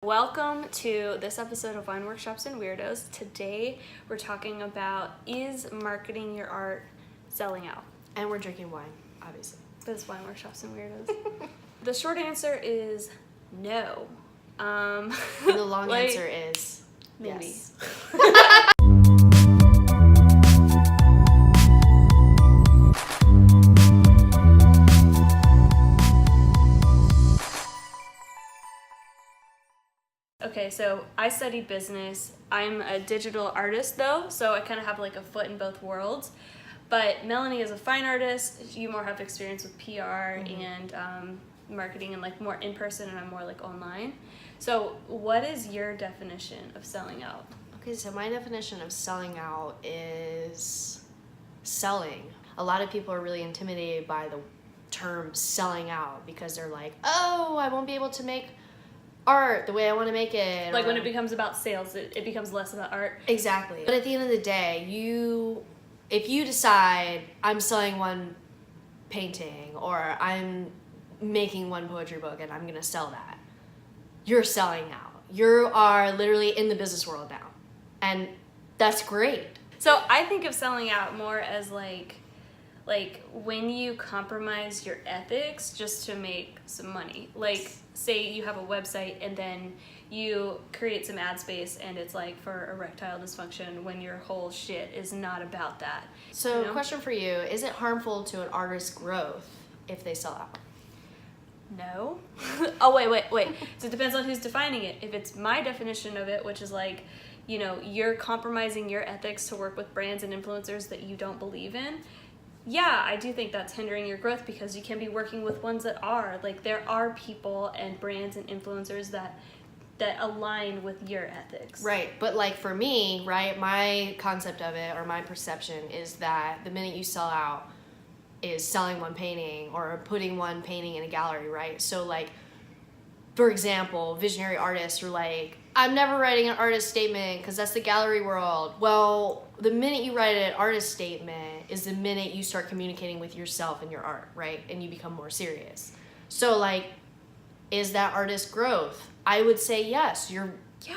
Welcome to this episode of Wine Workshops and Weirdos. Today we're talking about, is marketing your art selling out? And we're drinking wine, obviously. This is Wine Workshops and Weirdos. The short answer is no. And the long answer is maybe. Yes. Okay, so I studied business. I'm a digital artist though, so I kind of have like a foot in both worlds. But Melanie is a fine artist. You more have experience with PR and marketing and like more in person, and I'm more like online. So what is your definition of selling out? Okay, so my definition of selling out is selling. A lot of people are really intimidated by the term selling out because they're like, oh, I won't be able to make art the way I want to make it. Like when it becomes about sales, it becomes less about art. Exactly. But at the end of the day, if you decide I'm selling one painting or I'm making one poetry book and I'm going to sell that, you're selling out. You are literally in the business world now. And that's great. So I think of selling out more as like when you compromise your ethics just to make some money. Like say you have a website and then you create some ad space and it's like for erectile dysfunction when your whole shit is not about that. So You know? question for you, is it harmful to an artist's growth if they sell out? No. Oh, wait. So it depends on who's defining it. If it's my definition of it, which is like, you know, you're compromising your ethics to work with brands and influencers that you don't believe in, yeah, I do think that's hindering your growth because you can be working with ones that are. Like, there are people and brands and influencers that align with your ethics. Right, but like for me, right, my concept of it or my perception is that the minute you sell out is selling one painting or putting one painting in a gallery, right? So like, for example, visionary artists are like, I'm never writing an artist statement because that's the gallery world. Well, the minute you write an artist statement is the minute you start communicating with yourself and your art, right? And you become more serious. So like, is that artist growth? I would say yes. You're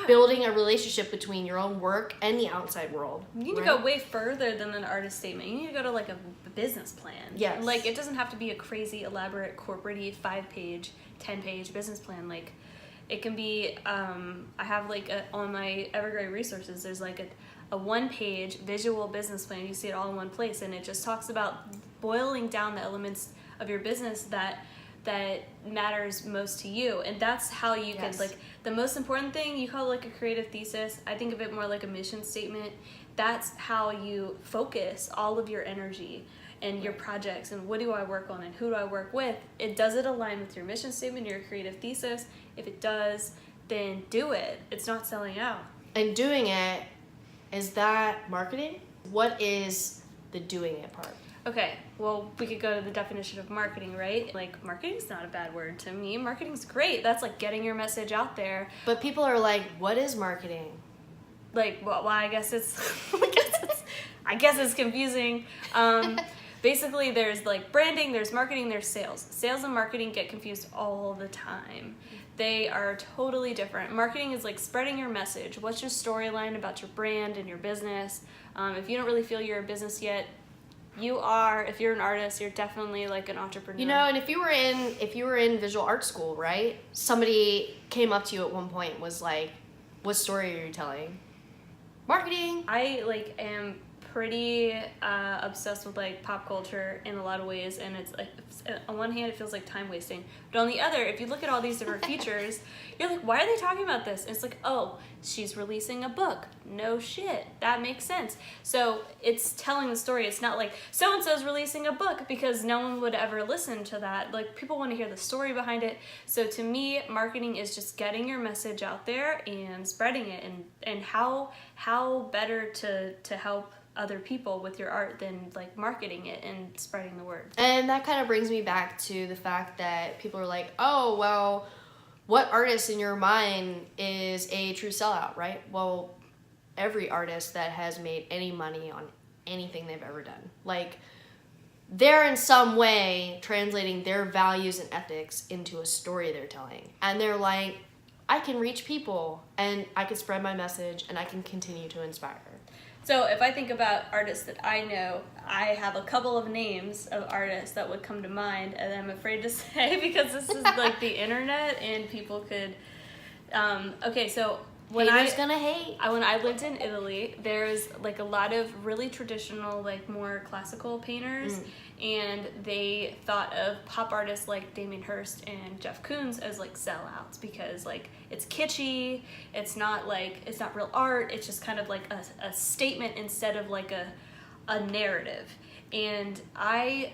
building a relationship between your own work and the outside world. You need to go way further than an artist statement. You need to go to like a business plan. Yes. Like, it doesn't have to be a crazy, elaborate, corporate-y 5-page, 10-page business plan. Like, it can be, I have like on my Evergrey resources, there's like a 1-page visual business plan. You see it all in one place, and it just talks about boiling down the elements of your business that matters most to you. And that's how you can, like, the most important thing, you call it like a creative thesis. I think of it more like a mission statement. That's how you focus all of your energy and your projects and what do I work on and who do I work with. Does it align with your mission statement, your creative thesis? If it does, then do it. It's not selling out. And doing it, is that marketing? What is the doing it part? Okay, well, we could go to the definition of marketing, right? Like, marketing's not a bad word to me. Marketing's great. That's like getting your message out there. But people are like, what is marketing? Like, well, I guess it's confusing. Basically, there's like branding, there's marketing, there's sales. Sales and marketing get confused all the time. They are totally different. Marketing is like spreading your message. What's your storyline about your brand and your business? If you don't really feel you're a business yet, you are. If you're an artist, you're definitely like an entrepreneur. You know, and if you were in visual art school, right? Somebody came up to you at one point and was like, what story are you telling? Marketing. I like am pretty obsessed with like pop culture in a lot of ways, and it's like, on one hand it feels like time wasting, but on the other, if you look at all these different features, you're like, why are they talking about this? And it's like, oh, she's releasing a book. No shit, that makes sense. So it's telling the story. It's not like so-and-so's releasing a book, because no one would ever listen to that. Like, people want to hear the story behind it. So to me, marketing is just getting your message out there and spreading it, and how better to help other people with your art than like marketing it and spreading the word. And that kind of brings me back to the fact that people are like, oh, well, what artist in your mind is a true sellout, right? Well, every artist that has made any money on anything they've ever done. Like, they're in some way translating their values and ethics into a story they're telling. And they're like, I can reach people and I can spread my message and I can continue to inspire. So if I think about artists that I know, I have a couple of names of artists that would come to mind, and I'm afraid to say because this is like the internet and people could. Okay, so when Haters gonna hate. when I lived in Italy, there's like a lot of really traditional, like more classical painters, and they thought of pop artists like Damien Hirst and Jeff Koons as like sellouts because like it's kitschy, it's not real art, it's just kind of like a statement instead of like a narrative. And I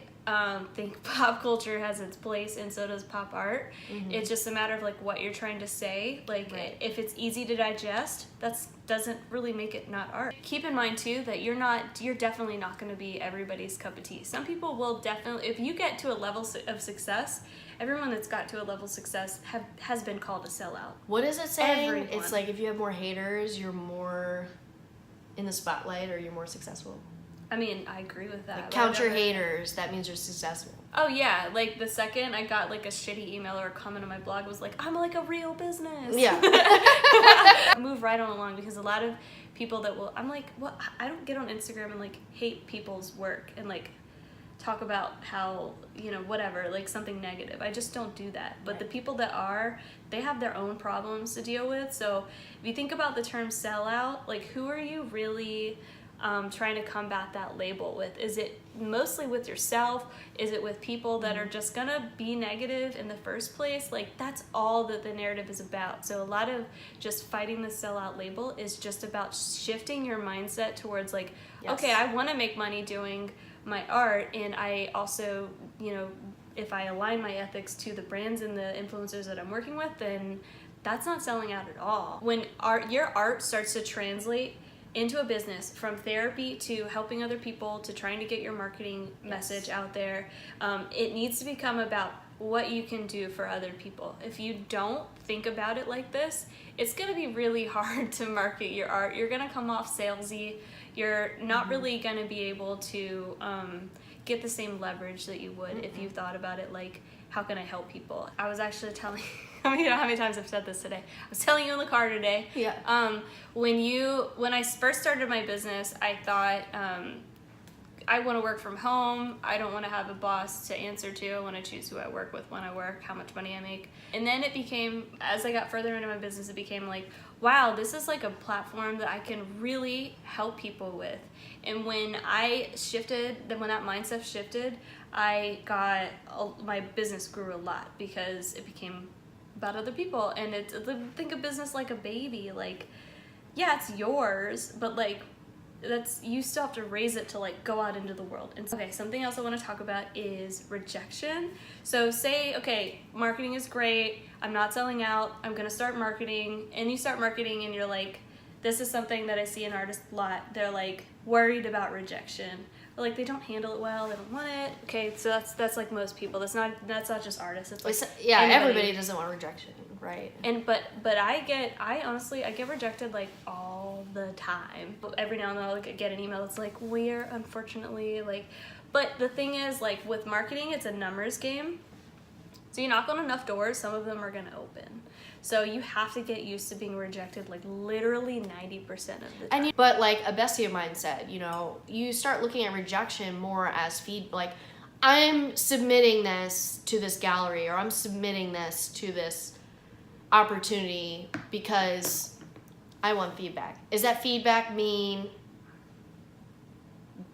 think pop culture has its place, and so does pop art. It's just a matter of like what you're trying to say. Like if it's easy to digest, that doesn't really make it not art. Keep in mind too that you're definitely not going to be everybody's cup of tea. Some people will definitely, if you get to a level of success, everyone that's got to a level of success has been called a sellout. What is it saying? Everyone. It's like if you have more haters, you're more in the spotlight, or you're more successful. I mean, I agree with that. Like, count your haters, that means you're successful. Oh yeah, like the second I got like a shitty email or a comment on my blog was like, I'm like a real business. Yeah. Move right on along, because a lot of people that will, I'm like, well, I don't get on Instagram and like hate people's work and like talk about how, whatever, like something negative. I just don't do that. But the people that are, they have their own problems to deal with. So if you think about the term sellout, like who are you really trying to combat that label with? Is it mostly with yourself? Is it with people that are just gonna be negative in the first place? Like that's all that the narrative is about. So a lot of just fighting the sellout label is just about shifting your mindset towards like, okay, I want to make money doing my art, and I also, if I align my ethics to the brands and the influencers that I'm working with, then that's not selling out at all. When your art starts to translate into a business, from therapy to helping other people to trying to get your marketing message out there, it needs to become about what you can do for other people. If you don't think about it like this, it's going to be really hard to market your art. You're going to come off salesy. You're not really going to be able to get the same leverage that you would if you thought about it like, how can I help people? I was actually telling, how many times I've said this today. I was telling you in the car today. Yeah. When I first started my business, I thought, I want to work from home. I don't want to have a boss to answer to. I want to choose who I work with, when I work, how much money I make. And then it became, as I got further into my business, it became like, wow, this is like a platform that I can really help people with. And when I shifted, then when that mindset shifted, my business grew a lot because it became about other people. And think of business like a baby. Like, yeah, it's yours, but like, you still have to raise it to like go out into the world. And okay, something else I want to talk about is rejection. So say, okay, marketing is great, I'm not selling out, I'm gonna start marketing, and you start marketing and you're like, this is something that I see in artists a lot, they're like worried about rejection. Or like they don't handle it well, they don't want it. Okay, so that's like most people. That's not just artists. It's like everybody doesn't want rejection, right? And but I honestly get rejected like all the time. Every now and then I'll get an email that's like, we're unfortunately like, but the thing is, like with marketing, it's a numbers game. So you knock on enough doors, some of them are gonna open. So you have to get used to being rejected like literally 90% of the time. But like a bestie of mine said, you start looking at rejection more as like, I'm submitting this to this gallery, or I'm submitting this to this opportunity because I want feedback. Does that feedback mean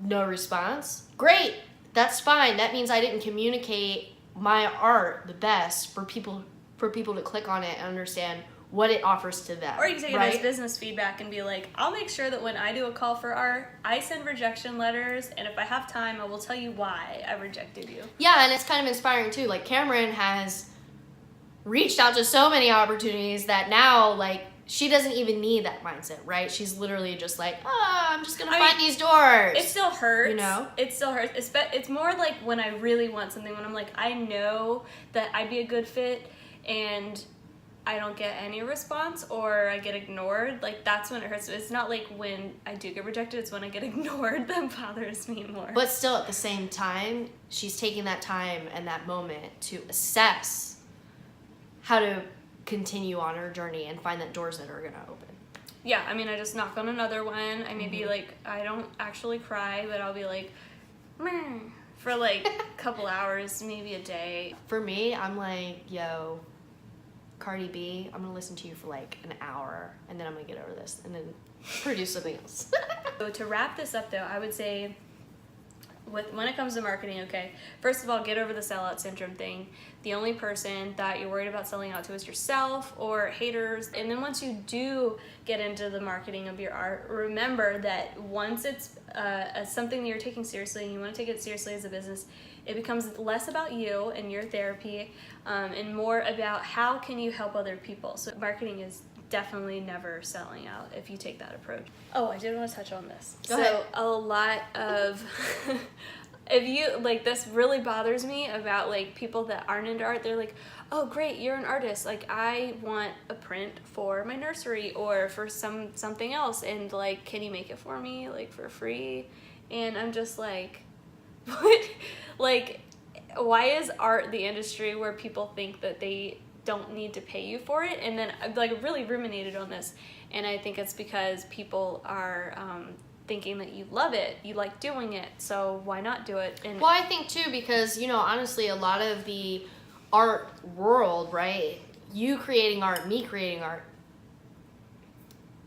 no response? Great, that's fine. That means I didn't communicate my art the best for people to click on it and understand what it offers to them. Or you can take it as business feedback and be like, I'll make sure that when I do a call for art, I send rejection letters, and if I have time, I will tell you why I rejected you. Yeah, and it's kind of inspiring too. Like Cameron has reached out to so many opportunities that now, like, she doesn't even need that mindset, right? She's literally just like, I'm just gonna find these doors. It still hurts. It still hurts. It's more like when I really want something, when I'm like, I know that I'd be a good fit, and I don't get any response or I get ignored, like that's when it hurts. It's not like when I do get rejected, it's when I get ignored that bothers me more. But still at the same time, she's taking that time and that moment to assess how to continue on our journey and find that doors that are gonna open. Yeah, I mean, I just knock on another one. I maybe like, I don't actually cry, but I'll be like, meh, for like a couple hours, maybe a day. For me, I'm like, yo, Cardi B, I'm gonna listen to you for like an hour, and then I'm gonna get over this, and then produce something else. So to wrap this up though, I would say, when it comes to marketing, okay, first of all, get over the sellout syndrome thing. The only person that you're worried about selling out to is yourself or haters. And then once you do get into the marketing of your art, remember that once it's something that you're taking seriously and you want to take it seriously as a business, it becomes less about you and your therapy and more about how can you help other people. So marketing is definitely never selling out if you take that approach. Oh, I did want to touch on this. Go ahead. A lot of if you like, this really bothers me about like people that aren't into art. They're like, oh great, you're an artist, like I want a print for my nursery or for something else, and like, can you make it for me like for free? And I'm just like, what? Like, why is art the industry where people think that they don't need to pay you for it? And then I've like really ruminated on this, and I think it's because people are thinking that you love it, you like doing it, so why not do it? And well, I think too, because, you know, honestly, a lot of the art world, right, you creating art, me creating art,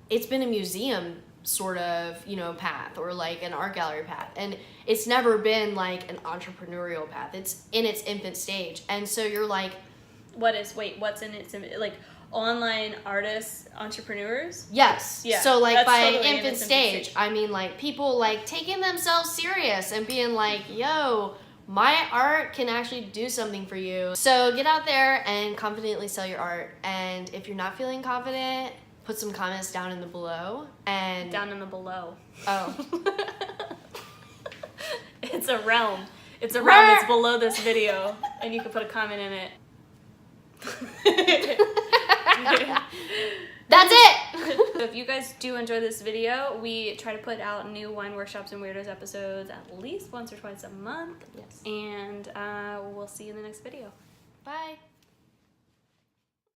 it's been a museum sort of, you know, path, or like an art gallery path, and it's never been like an entrepreneurial path. It's in its infant stage. And so you're like, what's in its like online artists, entrepreneurs? yes. Yeah, So like that's by totally in infant its stage, I mean like people like taking themselves serious and being like, yo, my art can actually do something for you. So get out there and confidently sell your art. And if you're not feeling confident, put some comments down in the below. And Down in the below. oh. It's a realm. It's a realm. It's below this video, and you can put a comment in it. That's it. So if you guys do enjoy this video, we try to put out new wine workshops and weirdos episodes at least once or twice a month. Yes. And we'll see you in the next video. Bye.